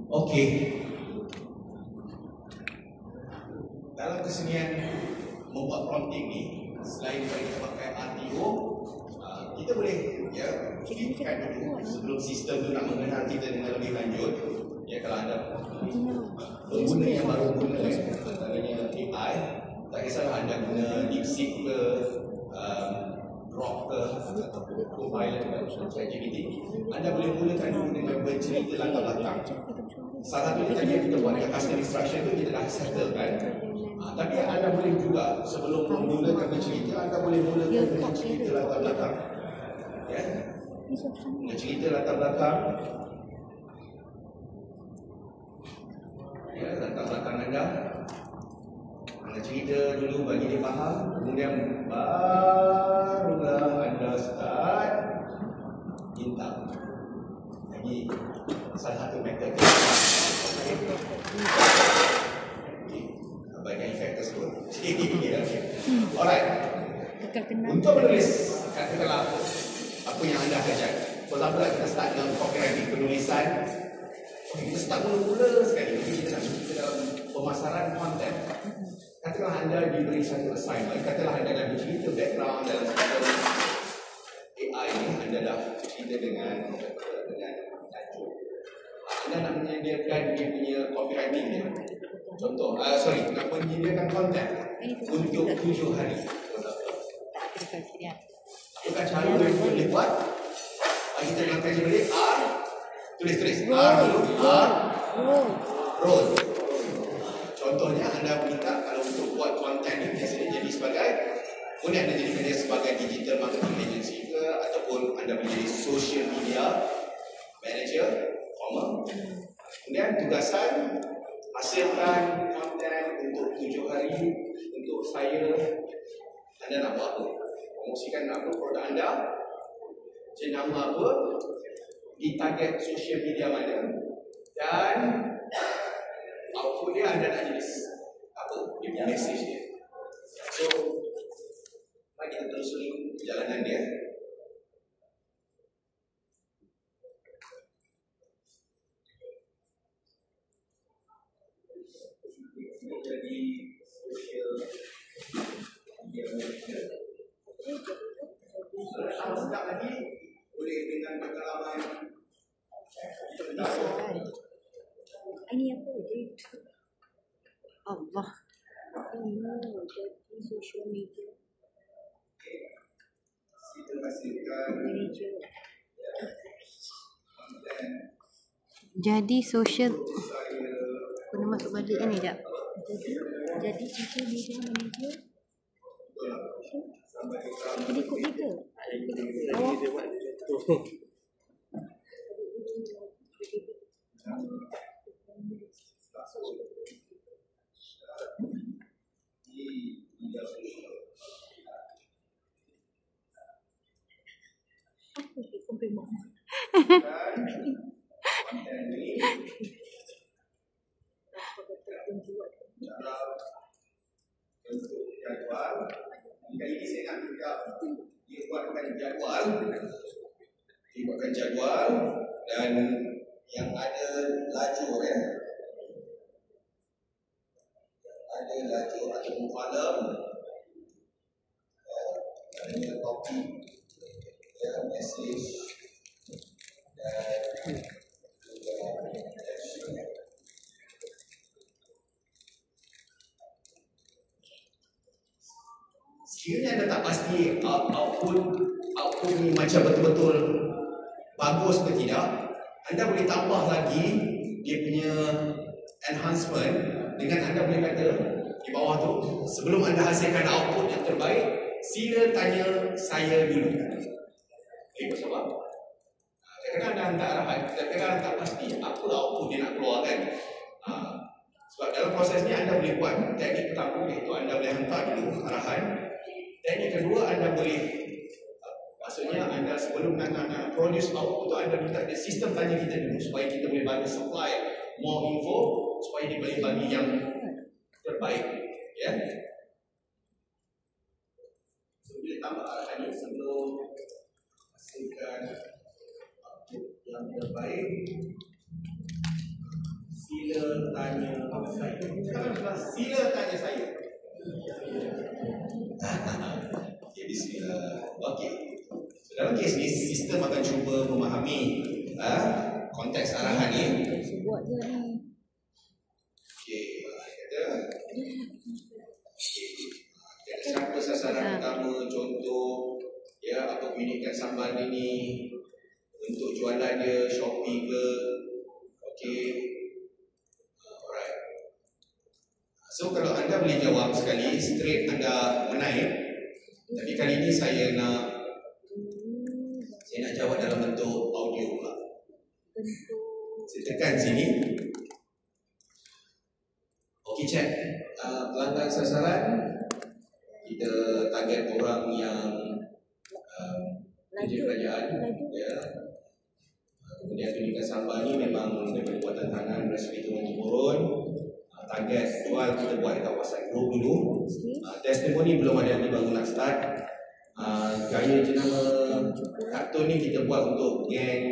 Okey. Dalam kesenian membuat prompting ni, selain daripada kita pakai RTO, kita boleh fikirkan dulu sebelum sistem tu nak mengenal kita dengan lebih lanjut. Ya, kalau anda pengguna yang baru guna antaranya AI, tak kisahlah anda guna DeepSeek ke Grok ke ataupun Copilot ke ChatGPT, anda boleh mulakan dulu dengan bercerita latar belakang. Salah satu tadi yang kita buat dengan custom instruction tu kita dah settle kan. Tapi anda boleh juga sebelum menggunakan bercerita, anda boleh mulakan dengan cerita latar belakang. Ya, dengan cerita latar belakang. Ya, latar belakang anda. Anda cerita dulu bagi dia faham, kemudian barulah anda start bintang. Lagi salah satu metode. Baikkan efek tersebut. Alright. Untuk menulis, katakanlah apa yang anda kerjakan. For example, kita start dengan copywriting, penulisan. Kita start mula-mula sekali. Kita nak masuk ke dalam pemasaran konten. Katakanlah anda diberi satu assignment, katakanlah anda dah bercerita background dalam sistem AI ni, anda dah cerita dengan tajuk. Anda nak menyediakan dia punya copywriting dia. Contoh, nak menyediakan konten untuk 7 hari. Apakah cara yang boleh buat? Kita nak kaji balik tulis R dulu, roll. Contohnya anda minta kalau untuk buat konten ni biasanya jadi sebagai, boleh anda jadikan dia sebagai digital marketing agency ke, ataupun anda menjadi social media manager, kemudian tugasan hasilkan konten untuk 7 hari untuk saya. Anda nak buat apa? Promosikan apa produk anda, jenama apa, di target social media mana, dan output dia anda nak jenis apa, dia message dia. So mari kita telusuri perjalanan dia. Jadi social media manager. Kalau sekejap lagi boleh dengan pengalaman. Ini apa? Allah. Jadi social media. Kita hasilkan manager. Jadi social. Kena masuk balik kan ni tak? Jadi social media manager. Jadi ikut dia ke? bentuk jadual. Kali ini saya nak minta dia buatkan jadual dan yang ada lajur ada lajur ataupun kolom, ada topik, message dan juga action. Sekiranya anda tak pasti output ni macam betul-betul bagus ke tidak, anda boleh tambah lagi dia punya enhancement dengan anda boleh kata di bawah tu, sebelum anda hasilkan output yang terbaik, sila tanya saya dulu. Ikut sebab kadang-kadang anda hantar arahan, kadang-kadang anda tak pasti apa output dia nak keluarkan. Sebab dalam proses ni anda boleh buat teknik pertama, iaitu anda boleh hantar dulu arahan. Teknik kedua, anda boleh maksudnya anda sebelum nak produce output tu, anda minta sistem tanya kita dulu supaya kita boleh bagi supply more info supaya dia boleh bagi yang terbaik, ya. So bila tambah arahan ni sebelum hasilkan output yang terbaik, Sila tanya saya. Okay, bismillah. Okey. So, dalam kes ni, sistem akan cuba memahami konteks arahan ni. Buat je ni. Okey, kata. Siapa sasaran utama, contoh ya, apa keunikan sambal ini, untuk jualan dia, Shopee ke. Okey. Alright. So kalau anda boleh jawab sekali straight, anda menaik. Tapi kali ini saya nak jawab dalam bentuk audio pula. Saya tekan sini. Okey, check. Pelanggan sasaran kita target orang yang kerja kerajaan, ya. Kemudian keunikan sambal ni memang daripada buatan tangan resipi turun-temurun. Target jual kita buat dekat WhatsApp group dulu. Testimoni belum ada, yang baru nak start. Gaya jenama kartun ni kita buat untuk geng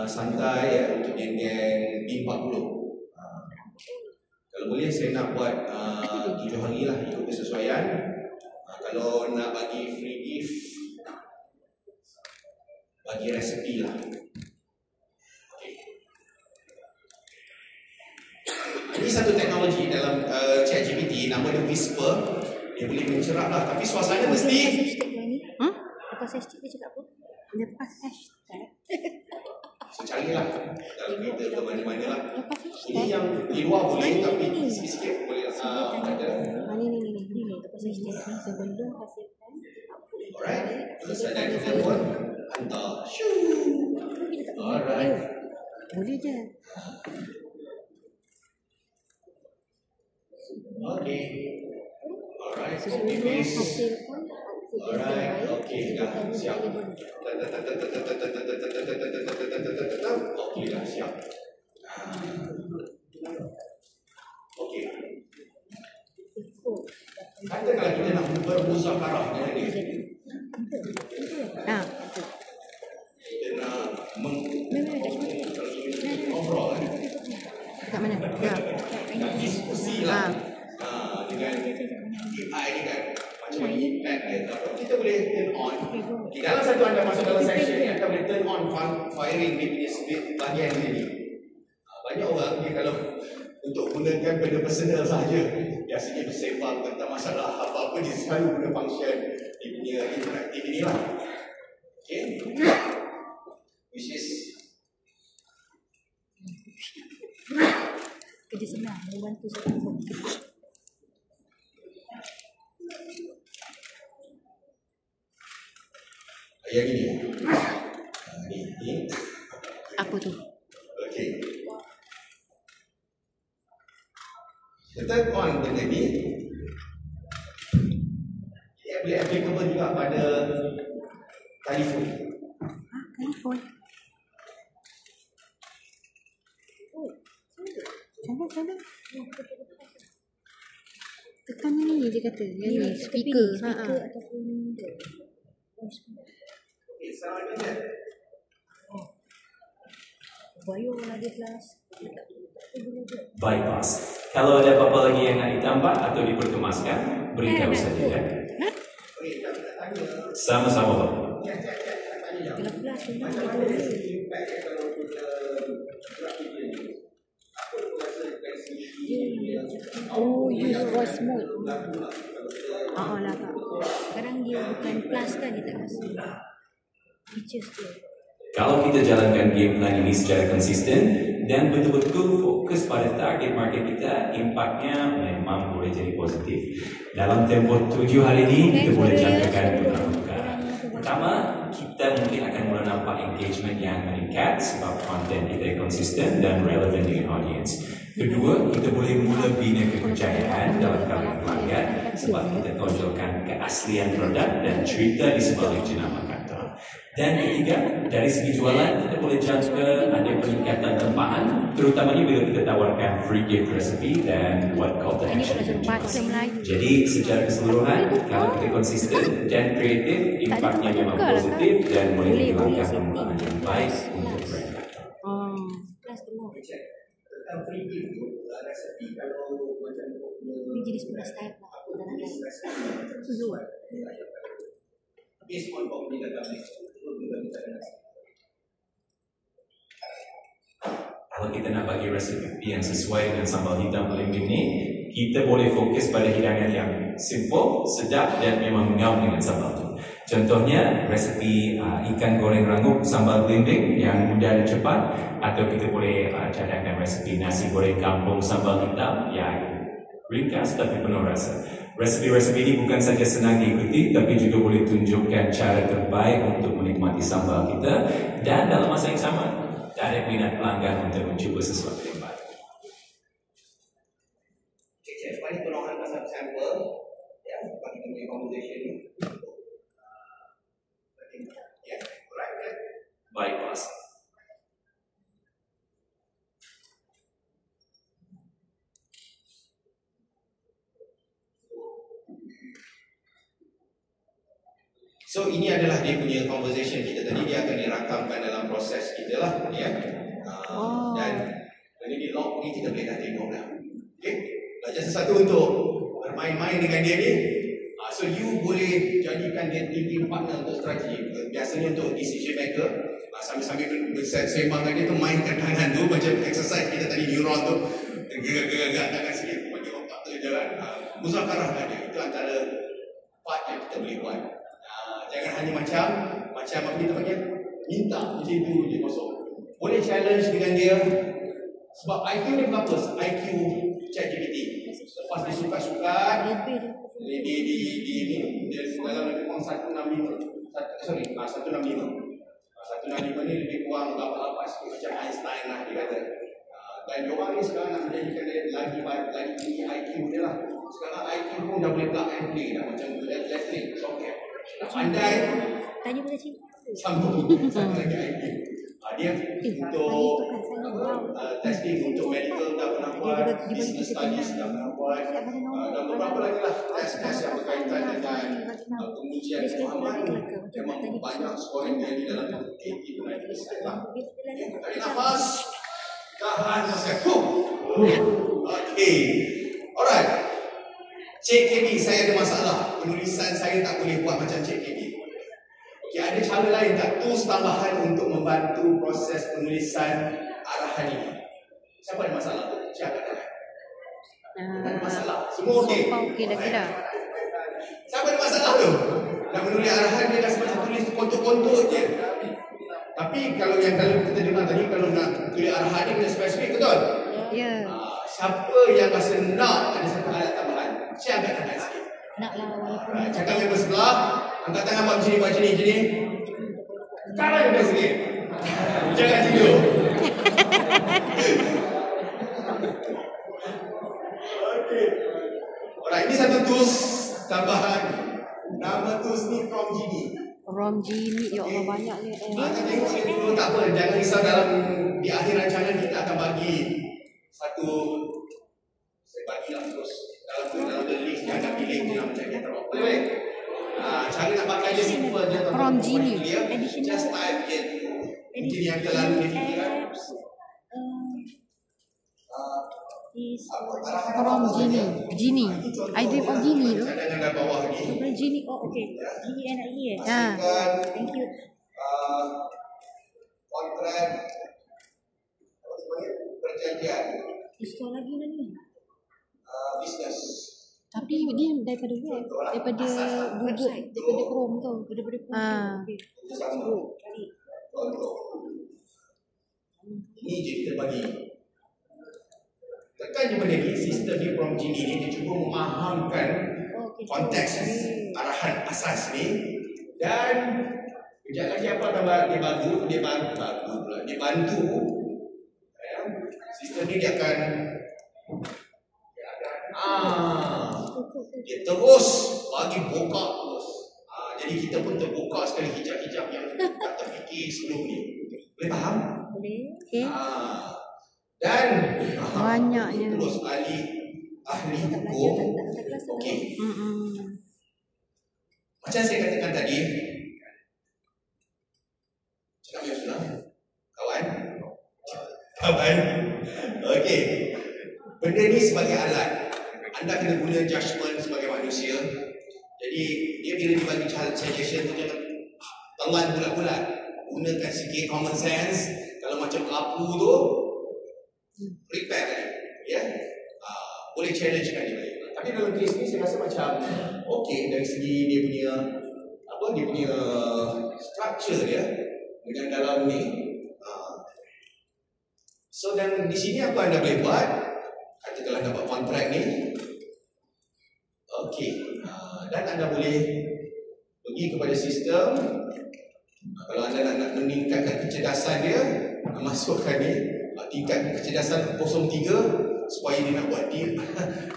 santai, ya, untuk geng-geng B40. Kalau boleh saya nak buat 7 hari lah, ikut kesesuaian. Kalau nak bagi free gift, bagi resepi lah. Okay. Ini satu teknologi dalam ChatGPT, nama dia Whisper. Dia boleh mencerap lah, tapi suasana mesti. Lepas hashtag dia cakap apa? Lepas hashtag. So carilah dalam kereta ke mana-mana lah. Ini yang di luar boleh, tapi sikit-sikit boleh ada. Ni lepas hashtag sebelum hasilkan. Alright, terus ada kita pun hantar. Alright. Boleh je. Okay. Alright, copy paste. Alright, okay, dah siap. Okay, dah siap. Okay. Kata kalau kita nak bermuzakarah dengan dia, kita nak mengobrol, kat mana? nak diskusi lah dengan AI ni kan. Macam mana impact dia, kita boleh turn on. Okay, dalam satu anda masuk dalam section ni, anda boleh turn on firing dia punya bahagian ni. Banyak orang dia kalau untuk gunakan benda personal sahaja, biasanya bersembang tentang masalah apa-apa, dia selalu guna function dia punya interaktif ni lah. Okay, which is kerja senang, membantu saya. yang ini. Ni. Apa tu? Okey. Kita on benda ni. Dia boleh applicable juga pada telefon. Telefon. Sana. Tekan ni dia kata. Yang ni speaker ataupun Okey, sekarang ni kan. Bayu lagi kelas. Bypass. Kalau ada apa-apa lagi yang nak ditambah atau diperkemaskan, beritahu saja ya. Sama-sama Pak. Oh, use voice mode. Lah Kak. Sekarang dia bukan plus kan, dia tak masuk features dia. Kalau kita jalankan game plan ini secara konsisten dan betul-betul fokus pada target market kita, impaknya memang boleh jadi positif. Dalam tempoh 7 hari ini, kita boleh jangkakan beberapa perkara. Pertama, kita mungkin akan mula nampak engagement yang meningkat sebab konten kita konsisten dan relevan dengan audience. Kedua, kita boleh mula bina kepercayaan dalam kalangan pelanggan sebab kita tonjolkan keaslian produk dan cerita di sebalik jenama kata. Dan ketiga, dari segi jualan, kita boleh jangka ada peningkatan tempaan, terutamanya bila kita tawarkan free gift recipe dan buat call to action. Jadi, secara keseluruhan, kalau kita konsisten dan kreatif, impaknya memang positif dan boleh menghilangkan permulaan yang baik untuk brand. Tentang free gift tu, resepi kalau jenis beras type lah. Aku tak nak tahu. Tujuh. Based on company database. Kalau kita nak bagi resepi yang sesuai dengan sambal hitam belimbing ni, kita boleh fokus pada hidangan yang simple, sedap dan memang ngam dengan sambal tu. Contohnya, resepi ikan goreng rangup sambal belimbing yang mudah dan cepat, atau kita boleh cadangkan resepi nasi goreng kampung sambal hitam yang ringkas tapi penuh rasa. Resepi-resepi ini bukan saja senang diikuti, tapi juga boleh tunjukkan cara terbaik untuk menikmati sambal kita, dan dalam masa yang sama, tarik minat pelanggan untuk mencuba sesuatu yang baru. Cik, lepas ni tolong hantar satu sampel ya, bagi kita punya conversation ni. Ya, alright ya. Baik, Bos. So ini adalah dia punya conversation kita tadi. Dia akan dirakamkan dalam proses kita lah ya. Dan benda di log ni kita boleh dah tengok dah. Okay, belajar sesuatu untuk bermain-main dengan dia ni. So you boleh jadikan dia thinking partner untuk strategi. Biasanya untuk decision maker, sambil-sambil sembang dengan dia tu, mainkan tangan tu macam exercise kita tadi, neuron tu gerak-gerak tangan sikit bagi otak tu jalan. Muzakarah ada, itu antara part yang kita boleh buat. Jangan hanya macam apa kita panggil, minta macam itu je kosong. Boleh challenge dengan dia. Sebab IQ ni berapa? IQ ChatGPT. Lepas dia suka-suka dia dalam lebih kurang 165. 165 ni lebih kurang berapa sikit macam Einstein lah dia kata. Dan diorang ni sekarang nak menjadikan dia lagi tinggi IQ dia lah. Sekarang IQ pun dah boleh plug and play dah, macam elektrik, soket. Pandai Tanya pada cikgu. sambung lagi IQ. Dia untuk testing untuk medical dah pernah buat, business studies dah pernah buat, dan beberapa lagi lah tes-tes yang berkaitan dengan pengujian pemahaman. Memang banyak scoring dia di dalam 80-90% lah. Tarik nafas, tahan masa. Okay, alright. Cik KB, saya ada masalah. Penulisan saya tak boleh buat macam Cik KB. Okay, ada cara lain tak? Tools tambahan untuk membantu proses penulisan arahan ini. Siapa ada masalah tu? Siapa ada? Tak ada masalah. Semua okey. Okey dah kira. Siapa ada masalah tu? Nak menulis arahan dia dah semacam tulis kontok-kontok je. Tapi kalau kita dengar tadi, kalau nak tulis arahan ni kena spesifik, betul? Ya. Siapa yang rasa nak ada satu alat tambahan? Saya angkat tangan sikit. Nak lah walaupun. Cakap member sebelah, angkat tangan buat macam ni. Sekarang member sikit. Jangan tidur. Okay. Alright, ini satu tools tambahan. Nama tools ni From Genie. From Genie, ya Allah banyak ni. Kita tengok ni dulu, tak apa. Jangan risau, di akhir rancangan kita akan bagi satu, saya bagilah terus dalam list yang anda pilih dia nak mencari teruk. Boleh? Cara nak pakai dia simple je. From Genie. Just type in. Mungkin yang terlalu difikirkan. From Genie. I dream of Genie tu. Cadangan dah bawah ni. From Genie. Oh, okay. Genie. Ya. Thank you. Kontrak. Apa sebenarnya? Perjanjian. Install lagi dah ni. Business. Tapi dia daripada web, daripada Google, daripada Chrome tu, daripada Chrome. Ini je kita bagi. Tekan je benda ni, sistem ni From Genie ni dia cuba memahamkan konteks arahan asas ni, dan kejap lagi apa tambah dia bantu sistem ni dia akan dia terus bagi buka terus. Jadi kita pun terbuka sekali hijab-hijab yang tak terfikir sebelum ni. Boleh faham? Boleh. Okey. Dan Banyaknya. terus ahli hukum. Okey. Macam saya katakan tadi, cakap yang sudah, kawan. Okey. Benda ni sebagai alat. anda kena guna judgement sebagai manusia. Jadi dia bila dibagi suggestion tu jangan telan bulat-bulat. Gunakan sikit common sense. Kalau macam apu tu, prepare kan, ya. Boleh challenge kan dia balik. Tapi dalam kes ni saya rasa macam okey dari segi dia punya dia punya structure dia dengan dalam ni. So dan di sini apa anda boleh buat? Katakanlah dapat kontrak ni. Okey. Dan anda boleh pergi kepada sistem. Kalau anda nak meningkatkan kecerdasan dia, masukkan ni tingkat kecerdasan 03 supaya dia nak buat deal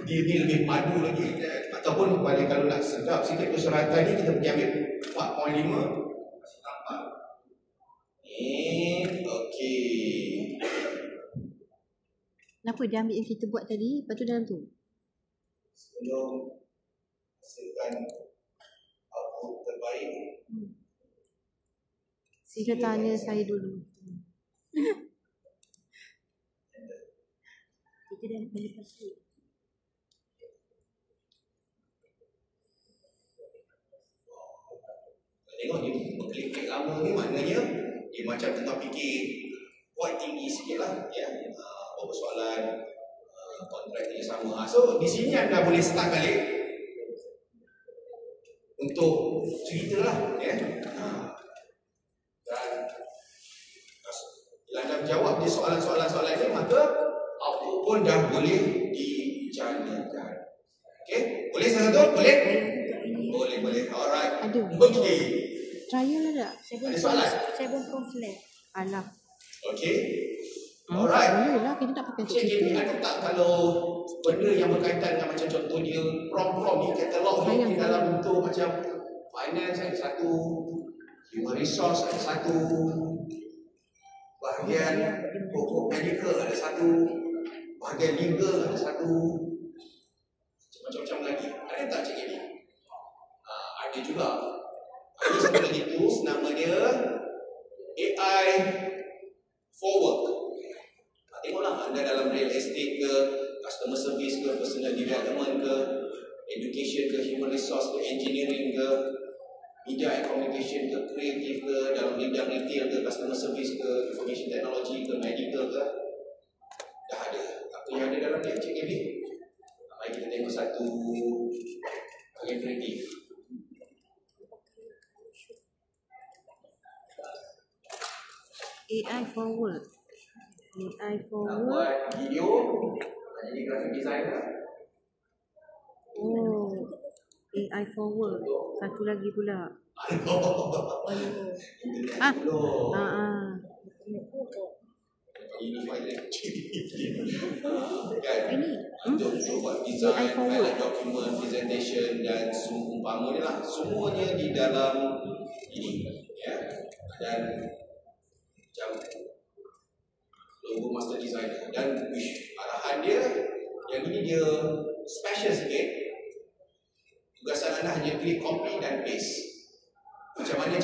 ni lebih padu lagi. Ataupun kalau nak sedap sikit persyaratan ni, kita pergi ambil 4.5 masih tampak. Okey. Kenapa dia ambil yang kita buat tadi, lepas tu dalam tu? Sebelum hasilkan output terbaik. Sila tanya saya dulu. Kita dah boleh pasti. Tengok dia klik lama ni, maknanya dia macam tengah fikir kuat tinggi sikit lah, ya. Persoalan kontrak dia sama. So di sini anda boleh start balik untuk cerita lah, ya. Dan bila anda menjawab di soalan-soalan ni, maka output pun dah boleh dijanakan. Okey, boleh saya satu? Boleh? Boleh. Alright. Aduh. Okey. Trial ada? Ada soalan? Saya pun flat. Alah. Okey. Alright. Boleh lah, kita tak pakai Cik JP ada tak kalau benda yang berkaitan dengan macam contohnya prom ni, katalog ni dalam bentuk macam finance ada satu, human resource ada satu, bahagian pokok medical ada satu, bahagian legal ada satu, macam-macam lagi. Ada tak Cik JP? Ada juga. Ada satu lagi tools nama dia AI for Work. Tengoklah anda dalam real estate ke, customer service ke, personal development ke, education ke, human resource ke, engineering ke, media and communication ke, creative ke, dalam bidang retail ke, customer service ke, information technology ke, medical ke, dah ada. Apa yang ada dalam dia, Cik Kevin? Mari kita tengok satu bahagian kreatif. AI for Work. AI for Nak Work. buat video, nak jadi graphic designer. Oh, AI for Work. Satu lagi pula. Ini file kan? Ini Untuk buat design, highlight dokumen, presentation dan umpamanya lah. Semuanya di dalam ini, ya. Dan macam logo master designer, dan arahan dia yang ini dia special sikit. Tugasan anda hanya klik copy dan paste. Macam mana